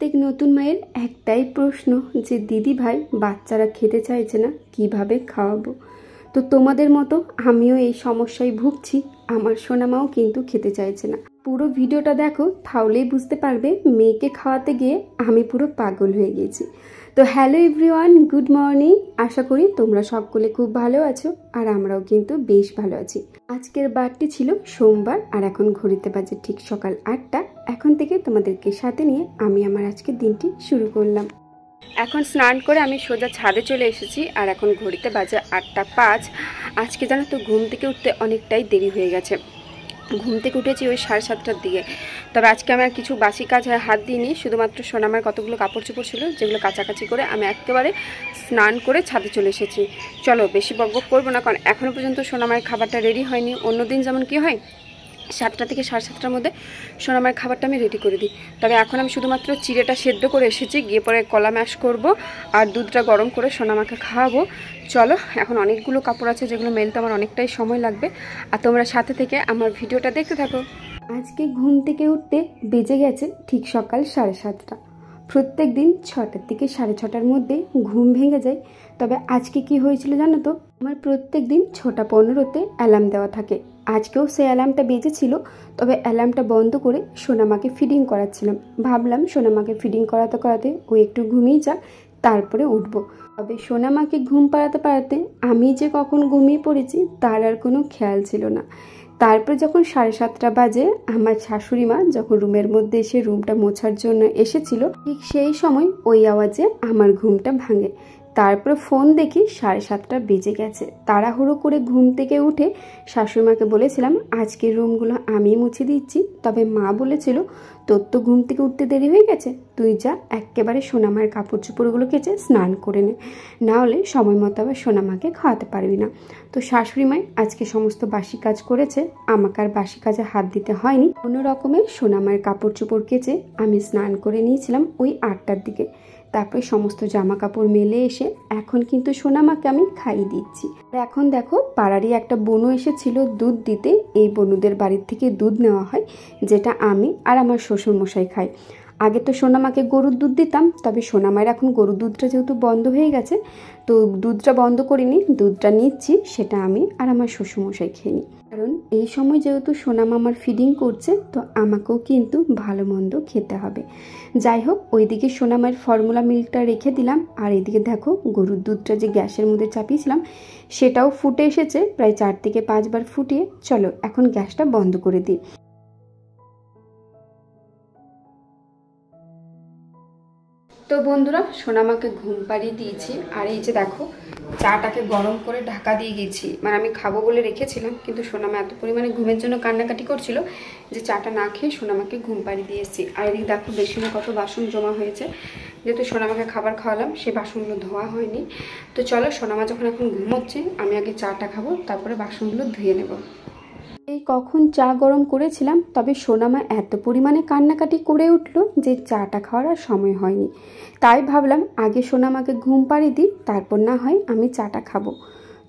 প্রত্যেক নতুন মায়ের একটাই প্রশ্ন যে দিদি ভাই বাচ্চারা খেতে চাইছে না, কিভাবে খাওয়াবো। তো তোমাদের মতো আমিও এই সমস্যায় ভুগছি। আমার সোনামাও কিন্তু খেতে চাইছে না। পুরো ভিডিওটা দেখো, তাহলেই বুঝতে পারবে মেয়েকে খাওয়াতে গিয়ে আমি পুরো পাগল হয়ে গেছি। তো হ্যালো এভরিওয়ান, গুড মর্নিং। আশা করি তোমরা সকলে খুব ভালো আছো, আর আমরাও কিন্তু বেশ ভালো আছি। আজকের বারটি ছিল সোমবার, আর এখন ঘড়িতে বাজে ঠিক সকাল 8টা। এখন থেকে তোমাদেরকে সাথে নিয়ে আমি আমার আজকের দিনটি শুরু করলাম। এখন স্নান করে আমি সোজা ছাদে চলে এসেছি, আর এখন ঘড়িতে বাজে 8টা 5। আজকে জানো তো ঘুম থেকে উঠতে অনেকটাই দেরি হয়ে গেছে। ঘুম থেকে উঠেছি ওই 7:30টার দিকে। তবে আজকে আমার কিছু বাসি কাজ হাত দিইনি, শুধুমাত্র সোনামার কতগুলো কাপড় চোপড় ছিল যেগুলো কাচাকাচি করে আমি একেবারে স্নান করে ছাদে চলে এসেছি। চলো বেশি বকবক করবো না, কারণ এখনও পর্যন্ত সোনামার খাবারটা রেডি হয়নি। অন্যদিন যেমন কি হয় 7টা থেকে 7:30টার মধ্যে সোনামার খাবারটা আমি রেডি করে দিই। তবে এখন আমি শুধুমাত্র চিড়েটা সেদ্ধ করে এসেছি, গিয়ে পরে কলা ম্যাশ করব আর দুধটা গরম করে সোনামাকে খাওয়াবো। চলো, এখন অনেকগুলো কাপড় আছে যেগুলো মেলতে আমার অনেকটাই সময় লাগবে, আর তোমরা সাথে থেকে আমার ভিডিওটা দেখতে থাকো। আজকে ঘুম থেকে উঠতে বেজে গেছে ঠিক সকাল 7:30টা। প্রত্যেক দিন 6টা থেকে 6:30টার মধ্যে ঘুম ভেঙে যায়। তবে আজকে কি হয়েছিল জানো তো, আমার প্রত্যেক দিন 6:15তে অ্যালার্ম দেওয়া থাকে। আজকেও সেই অ্যালার্মটা বেজেছিল, তবে অ্যালার্মটা বন্ধ করে সোনামাকে ফিডিং করাচ্ছিলাম। ভাবলাম সোনামাকে ফিডিং করাতে করাতে ও একটু ঘুমিয়ে যাক, তারপরে উঠবো। তবে সোনামাকে ঘুম পাড়াতে পাড়াতে আমি যে কখন ঘুমিয়ে পড়েছি তার আর কোনো খেয়াল ছিল না। তারপর যখন 7:30টা বাজে আমার শাশুড়ি মা যখন রুমের মধ্যে এসে রুমটা মোছার জন্য এসেছিল, ঠিক সেই সময় ওই আওয়াজে আমার ঘুমটা ভাঙে। তারপর ফোন দেখি 7:30টা বেজে গেছে। তাড়াহুড়ো করে ঘুম থেকে উঠে শাশুড়িমাকে বলেছিলাম আজকের রুমগুলো আমি মুছে দিচ্ছি, তবে মা বলেছিল তোর তো ঘুম থেকে উঠতে দেরি হয়ে গেছে, তুই যা একেবারে সোনামার কাপড় চোপড়গুলো কেচে স্নান করে নে, না হলে সময় মতো আবার সোনামাকে খাওয়াতে পারবি না। তো শাশুড়িমাই আজকে সমস্ত বাসি কাজ করেছে, আমাকে আর বাসি কাজে হাত দিতে হয়নি। কোনো রকমে সোনামার কাপড় চোপড় কেচে আমি স্নান করে নিয়েছিলাম ওই 8টার দিকে। তারপরে সমস্ত জামা কাপড় মেলে এসে এখন কিন্তু সোনামাকে আমি খাইয়ে দিচ্ছি। এখন দেখো, পাড়ারই একটা বনু এসেছিল দুধ দিতে। এই বনুদের বাড়ির থেকে দুধ নেওয়া হয়, যেটা আমি আর আমার শ্বশুরমশাই খাই। আগে তো সোনামাকে গরুর দুধ দিতাম, তবে সোনামায়ের এখন গরুর দুধটা যেহেতু বন্ধ হয়ে গেছে, তো দুধটা বন্ধ করিনি, দুধটা নিচ্ছি, সেটা আমি আর আমার শ্বশুরমশাই খেয়ে নিই। কারণ এই সময় যেহেতু সোনামা আমার ফিডিং করছে, তো আমাকেও কিন্তু ভালো মন্দ খেতে হবে। যাই হোক, ওইদিকে সোনামায়ের ফর্মুলা মিল্কটা রেখে দিলাম, আর এদিকে দেখো গরুর দুধটা যে গ্যাসের মধ্যে চাপিয়েছিলাম সেটাও ফুটে এসেছে, প্রায় 4 থেকে 5 বার ফুটিয়ে। চলো এখন গ্যাসটা বন্ধ করে দিই। তো বন্ধুরা, সোনামাকে ঘুম পাড়িয়ে দিয়েছি, আর এই যে দেখো চাটাকে গরম করে ঢাকা দিয়ে গেছি। মানে আমি খাবো বলে রেখেছিলাম, কিন্তু সোনামা এত পরিমাণে ঘুমের জন্য কান্নাকাটি করছিল যে চাটা না খেয়ে সোনামাকে ঘুম পাড়িয়ে দিয়ে এসেছি। আর এদিকে দেখো বেসিনে কত বাসন জমা হয়েছে, যেহেতু সোনামাকে খাবার খাওয়ালাম সেই বাসনগুলো ধোয়া হয়নি। তো চলো, সোনামা যখন এখন ঘুমোচ্ছে আমি আগে চাটা খাবো, তারপরে বাসনগুলো ধুয়ে নেব। এই কখন চা গরম করেছিলাম, তবে সোনামা এত পরিমাণে কান্নাকাটি করে উঠলো যে চাটা খাওয়ার আর সময় হয়নি। তাই ভাবলাম আগে সোনামাকে ঘুম পাড়িয়ে দিই, তারপর না হয় আমি চাটা খাবো।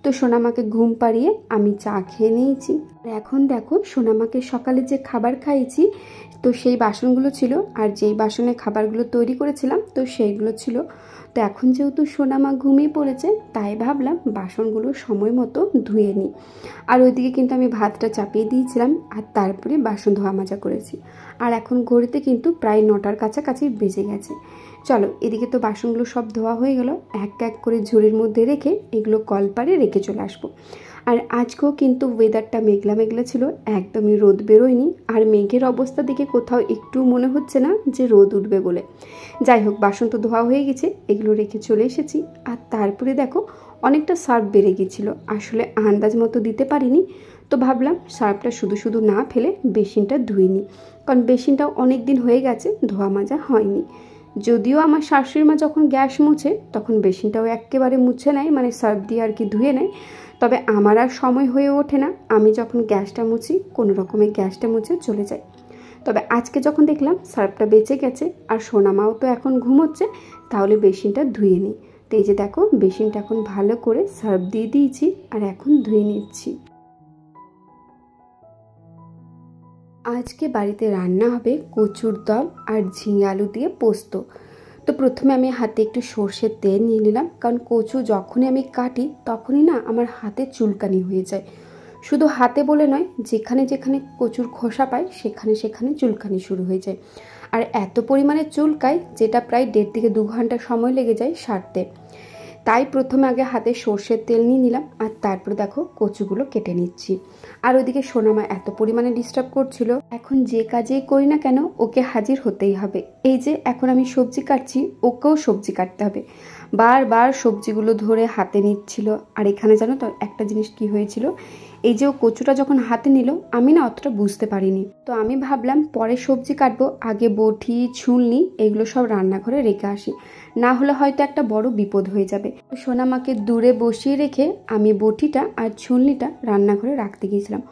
তো সোনামাকে ঘুম পাড়িয়ে আমি চা খেয়ে নিয়েছি। আর এখন দেখো সোনামাকে সকালে যে খাবার খাইয়েছি, তো সেই বাসনগুলো ছিল, আর যেই বাসনে খাবারগুলো তৈরি করেছিলাম তো সেইগুলো ছিল। তো এখন যেহেতু সোনামা ঘুমিয়ে পড়েছে, তাই ভাবলাম বাসনগুলো সময় মতো ধুয়ে নিই। আর ওইদিকে কিন্তু আমি ভাতটা চাপিয়ে দিয়েছিলাম, আর তারপরে বাসন ধোয়া মাজা করেছি। আর এখন ঘড়িতে কিন্তু প্রায় 9টার কাছাকাছি বেজে গেছে। চলো, এদিকে তো বাসনগুলো সব ধোয়া হয়ে গেল, এক এক করে ঝুড়ির মধ্যে রেখে এগুলো কলপারে রেখে চলে আসবো। আর আজকেও কিন্তু ওয়েদারটা মেঘলা মেঘলা ছিল, একদমই রোদ বেরোয়নি। আর মেঘের অবস্থা দেখে কোথাও একটু মনে হচ্ছে না যে রোদ উঠবে বলে। যাই হোক, বাসন তো ধোয়া হয়ে গেছে, এগুলো রেখে চলে এসেছি। আর তারপরে দেখো অনেকটা সার্ফ বেড়ে গিয়েছিল, আসলে আন্দাজ মতো দিতে পারিনি। তো ভাবলাম সার্ফটা শুধু শুধু না ফেলে বেসিনটা ধুয়ে নিই, কারণ বেসিনটাও অনেক দিন হয়ে গেছে ধোয়া মাজা হয়নি। যদিও আমার শাশুড়ি মা যখন গ্যাস মুছে তখন বেসিনটাও একেবারে মুছে নেয়, মানে সার্ফ দিয়ে আর কি ধুয়ে নেয়। তবে আমার আর সময় হয়ে ওঠে না, আমি যখন গ্যাসটা মুছি কোনো রকমে গ্যাসটা মুছে চলে যাই। তবে আজকে যখন দেখলাম সার্ফটা বেঁচে গেছে আর সোনামাও তো এখন ঘুমোচ্ছে, তাহলে বেসিনটা ধুয়ে নিই। তো এই যে দেখো বেসিনটা এখন ভালো করে সার্ফ দিয়ে দিয়েছি, আর এখন ধুয়ে নিচ্ছি। আজকে বাড়িতে রান্না হবে কচুর দম আর ঝিঙে আলু দিয়ে পোস্ত। তো প্রথমে আমি হাতে একটু সর্ষের তেল নিয়ে নিলাম, কারণ কচু যখনই আমি কাটি তখনই না আমার হাতে চুলকানি হয়ে যায়। শুধু হাতে বলে নয়, যেখানে যেখানে কচুর খোসা পাই সেখানে সেখানে চুলকানি শুরু হয়ে যায়। আর এত পরিমাণে চুলকায় যেটা প্রায় 1.5 থেকে 2 ঘন্টা সময় লেগে যায় সারতে। তাই প্রথমে আগে হাতে সর্ষের তেল নিয়ে নিলাম, আর তারপরে দেখো কচুগুলো কেটে নিচ্ছি। আর ওইদিকে সোনামা এত পরিমাণে ডিস্টার্ব করছিল, এখন যে কাজেই করি না কেন ওকে হাজির হতেই হবে। এই যে এখন আমি সবজি কাটছি, ওকেও সবজি কাটতে হবে। বারবার সবজিগুলো ধরে হাতে নিচ্ছিল। আর এখানে জানো তো একটা জিনিস কি হয়েছিল, এই যে ও কচুটা যখন হাতে নিল আমি না অতটা বুঝতে পারিনি। তো আমি ভাবলাম পরে সবজি কাটবো, আগে বটি ছুলনি এগুলো সব রান্নাঘরে রেখে আসি, না হলে হয়তো একটা বড় বিপদ হয়ে যাবে। সোনামাকে দূরে বসিয়ে রেখে আমি বটিটা আর ছুলনিটা রান্নাঘরে রাখতে গিয়েছিলাম।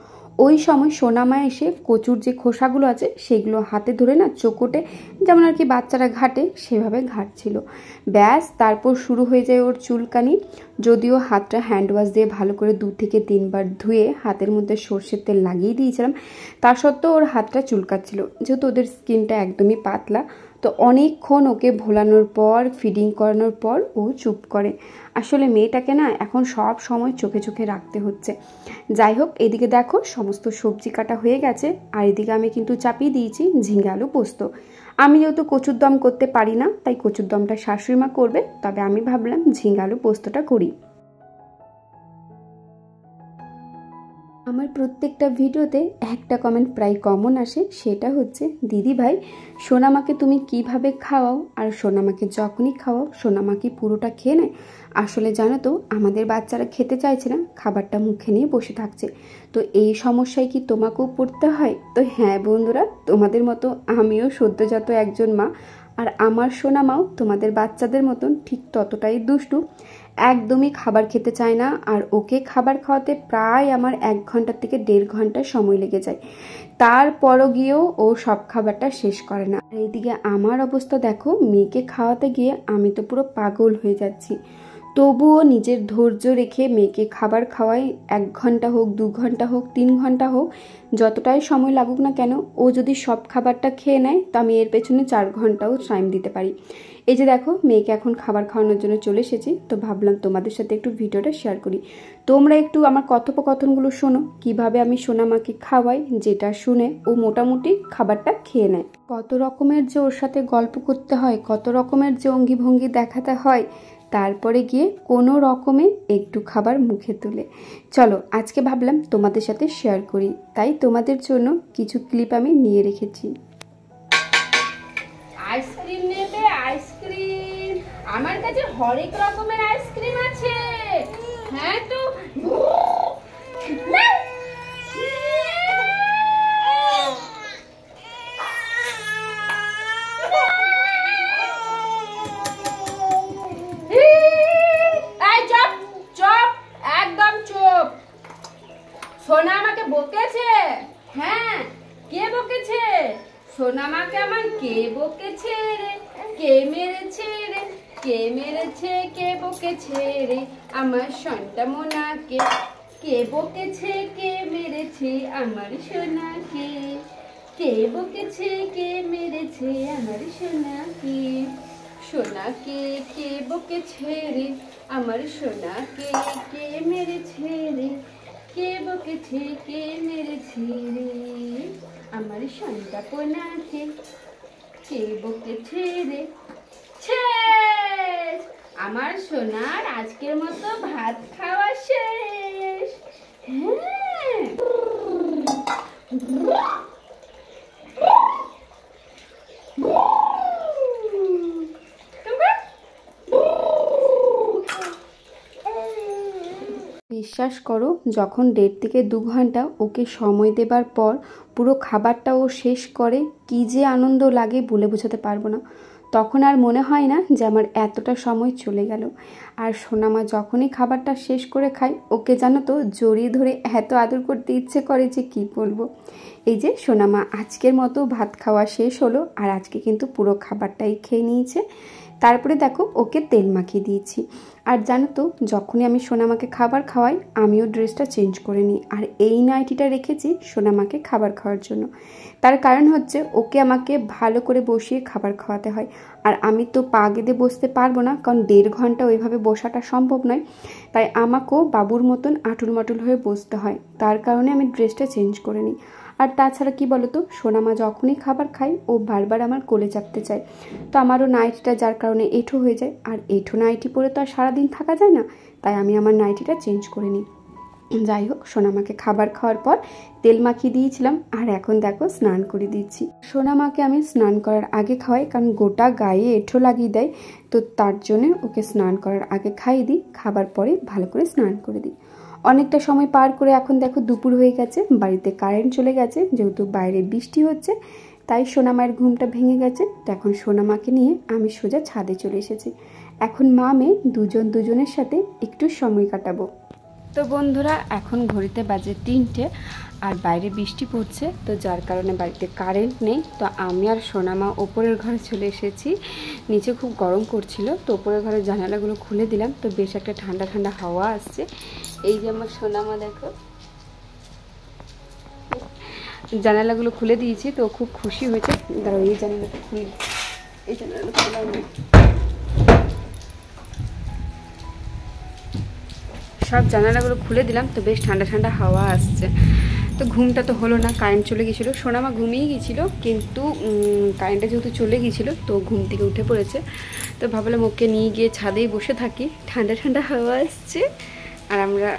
ওই সময় সোনামা এসে কচুর যে খোসাগুলো আছে সেগুলো হাতে ধরে না চোকটে, যেমন আর কি বাচ্চারা ঘাটে সেভাবে ঘাটছিল। ব্যাস তারপর শুরু হয়ে যায় ওর চুলকানি। যদিও হাতটা হ্যান্ড ওয়াশ দিয়ে ভালো করে 2 থেকে 3 বার ধুয়ে হাতের মধ্যে সর্ষের তেল লাগিয়ে দিয়েছিলাম, তা সত্ত্বেও ওর হাতটা চুলকাচ্ছিল, যেহেতু ওদের স্কিনটা একদমই পাতলা। তো অনেকক্ষণ ওকে ভোলানোর পর ফিডিং করানোর পর ও চুপ করে। আসলে মেয়েটাকে না এখন সব সময় চোখে চোখে রাখতে হচ্ছে। যাই হোক, এদিকে দেখো সমস্ত সবজি কাটা হয়ে গেছে, আর এদিকে আমি কিন্তু চাপিয়ে দিয়েছি ঝিঙে আলু পোস্ত। আমি যেহেতু কচুর দম করতে পারি না, তাই কচুর দমটা শাশুড়ি মা করবে, তবে আমি ভাবলাম ঝিঙে আলু পোস্তটা করি। আমার প্রত্যেকটা ভিডিওতে একটা কমেন্ট প্রায় কমন আসে, সেটা হচ্ছে দিদি ভাই সোনামাকে তুমি কিভাবে খাওয়াও, আর সোনামাকে যখনই খাওয়াও সোনামা কি পুরোটা খেয়ে নেয়? আসলে জানো তো আমাদের বাচ্চারা খেতে চাইছে না, খাবারটা মুখে নিয়ে বসে থাকছে। তো এই সমস্যায় কি তোমাকেও পড়তে হয়? তো হ্যাঁ বন্ধুরা, তোমাদের মতো আমিও সদ্যজাত একজন মা, আর আমার সোনামাও তোমাদের বাচ্চাদের মতন ঠিক ততটাই দুষ্টু। একদমই খাবার খেতে চায় না, আর ওকে খাবার খাওয়াতে প্রায় আমার 1 ঘন্টা থেকে 1.5 ঘন্টা সময় লেগে যায়। তারপরও গিয়েও ও সব খাবারটা শেষ করে না। এইদিকে আমার অবস্থা দেখো, মেয়েকে খাওয়াতে গিয়ে আমি তো পুরো পাগল হয়ে যাচ্ছি। তবুও নিজের ধৈর্য রেখে মেয়েকে খাবার খাওয়াই, 1 ঘন্টা হোক 2 ঘন্টা হোক 3 ঘন্টা হোক, যতটাই সময় লাগুক না কেন, ও যদি সব খাবারটা খেয়ে নেয় তো আমি এর পেছনে 4 ঘন্টাও টাইম দিতে পারি। এই যে দেখো মেয়েকে এখন খাবার খাওয়ানোর জন্য চলে এসেছি, তো ভাবলাম তোমাদের সাথে একটু ভিডিওটা শেয়ার করি। তোমরা একটু আমার কথোপকথনগুলো শোনো, কিভাবে আমি সোনামাকে খাওয়াই, যেটা শুনে ও মোটামুটি খাবারটা খেয়ে নেয়। কত রকমের যে ওর সাথে গল্প করতে হয়, কত রকমের যে অঙ্গি ভঙ্গি দেখাতে হয়, তারপরে গিয়ে কোনো রকমে একটু খাবার মুখে তুলে। চলো আজকে ভাবলাম তোমাদের সাথে শেয়ার করি, তাই তোমাদের জন্য কিছু ক্লিপ আমি নিয়ে রেখেছি। আইসক্রিম নেবে? আইসক্রিম আমার কাছে হরেক রকমের আইসক্রিম আছে। হ্যাঁ তো চুপ চুপ, একদম চুপ। সোনা আমাকে বকেছে। হ্যাঁ, কে বকেছে? সোনামাকে আমার কে বকেছে রে? কে মেরেছে রে? কে মেরেছে? কে বকেছে রে আমার সোনাটা মোনাকে? কে বকেছে? কে মেরেছে আমার সোনাকে? কে বকেছে? কে মেরেছে আমার সোনাকে? সোনাকে কে বকেছে রে আমার সোনাকে? কে মেরেছে রে? কে বকেছে? কে মেরেছে রে আমার সোনাটা পোনাকে? কে বকেছে রে? শেষ, আমার সোনার আজকের মতো ভাত খাওয়া শেষ। হ্যাঁ, বিশ্বাস করো, যখন 1.5 থেকে 2 ঘন্টা ওকে সময় দেবার পর পুরো খাবারটা ও শেষ করে, কি যে আনন্দ লাগে বলে বোঝাতে পারবো না। তখন আর মনে হয় না যে আমার এতটা সময় চলে গেল। আর সোনামা যখনই খাবারটা শেষ করে খায়, ওকে জানো তো জড়িয়ে ধরে এত আদর করতে ইচ্ছে করে যে কি বলবো। এই যে সোনামা আজকের মতো ভাত খাওয়া শেষ হলো, আর আজকে কিন্তু পুরো খাবারটাই খেয়ে নিয়েছে। তারপরে দেখো ওকে তেল মাখিয়ে দিয়েছি। আর জানো তো, যখনই আমি সোনামাকে খাবার খাওয়াই আমিও ড্রেসটা চেঞ্জ করে নিই। আর এই নাইটিটা রেখেছি সোনামাকে খাবার খাওয়ার জন্য। তার কারণ হচ্ছে ওকে আমাকে ভালো করে বসিয়ে খাবার খাওয়াতে হয়। আর আমি তো পা গেঁদে বসতে পারবো না, কারণ 1.5 ঘন্টা ওইভাবে বসাটা সম্ভব নয়। তাই আমাকেও বাবুর মতন আঁটুল মাটুল হয়ে বসতে হয়। তার কারণে আমি ড্রেসটা চেঞ্জ করে নিই। আর তাছাড়া কি বলো তো, সোনামা যখনই খাবার খাই ও বারবার আমার কোলে চাপতে চায়। তো আমারও নাইটিটা যার কারণে এঁঠো হয়ে যায়। আর এঁঠো নাইটি পরে তো আর সারাদিন থাকা যায় না, তাই আমি আমার নাইটিটা চেঞ্জ করে নিই। যাই হোক, সোনামাকে খাবার খাওয়ার পর তেল মাখিয়ে দিয়েছিলাম। আর এখন দেখো স্নান করে দিচ্ছি। সোনামাকে আমি স্নান করার আগে খাওয়াই, কারণ গোটা গায়ে এঁঠো লাগিয়ে দেয়। তো তার জন্য ওকে স্নান করার আগে খাইয়ে দিই, খাবার পরে ভালো করে স্নান করে দিই। অনেকটা সময় পার করে এখন দেখো দুপুর হয়ে গেছে, বাড়িতে কারেন্ট চলে গেছে। যেহেতু বাইরে বৃষ্টি হচ্ছে তাই সোনামায়ের ঘুমটা ভেঙে গেছে। তো এখন সোনামাকে নিয়ে আমি সোজা ছাদে চলে এসেছি। এখন মা মেয়ে দুজনের সাথে একটু সময় কাটাবো। তো বন্ধুরা, এখন ঘড়িতে বাজে 3টে আর বাইরে বৃষ্টি পড়ছে। তো যার কারণে বাড়িতে কারেন্ট নেই। তো আমি আর সোনামা ওপরের ঘরে চলে এসেছি। নিচে খুব গরম করছিল, তো ওপরের ঘরের জানালাগুলো খুলে দিলাম। তো বেশ একটা ঠান্ডা ঠান্ডা হাওয়া আসছে। এই যে আমার সোনামা, দেখো জানালাগুলো খুলে দিয়েছি, তো খুব খুশি হয়েছে। দাঁড়াও, এই জানালাটা খুলে, এই জানালাটা খোলা নেই। সব জানালাগুলো খুলে দিলাম, তো বেশ ঠান্ডা ঠান্ডা হাওয়া আসছে। তো ঘুমটা তো হলো না, কারেন্ট চলে গেছিলো। সোনামা ঘুমিয়ে গেছিলো, কিন্তু কারেন্টটা যেহেতু চলে গেছিলো তো ঘুম থেকে উঠে পড়েছে। তো ভাবলাম ওকে নিয়ে গিয়ে ছাদেই বসে থাকি, ঠান্ডা ঠান্ডা হাওয়া আসছে। আর আমরা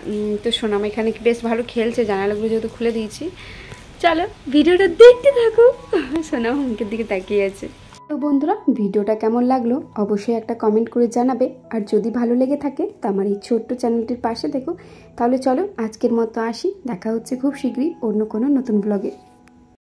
তো সোনামা এখানে বেশ ভালো খেলছে, জানালাগুলো যেহেতু খুলে দিয়েছি। চলো ভিডিওটা দেখতে থাকো। সোনামা মুখের দিকে তাকিয়ে আছে। তো বন্ধুরা, ভিডিওটা কেমন লাগলো অবশ্যই একটা কমেন্ট করে জানাবে। আর যদি ভালো লেগে থাকে তো আমার এই ছোট্ট চ্যানেলটির পাশে দেখো। তাহলে চলো আজকের মতো আসি, দেখা হচ্ছে খুব শীঘ্রই অন্য কোনো নতুন ব্লগে।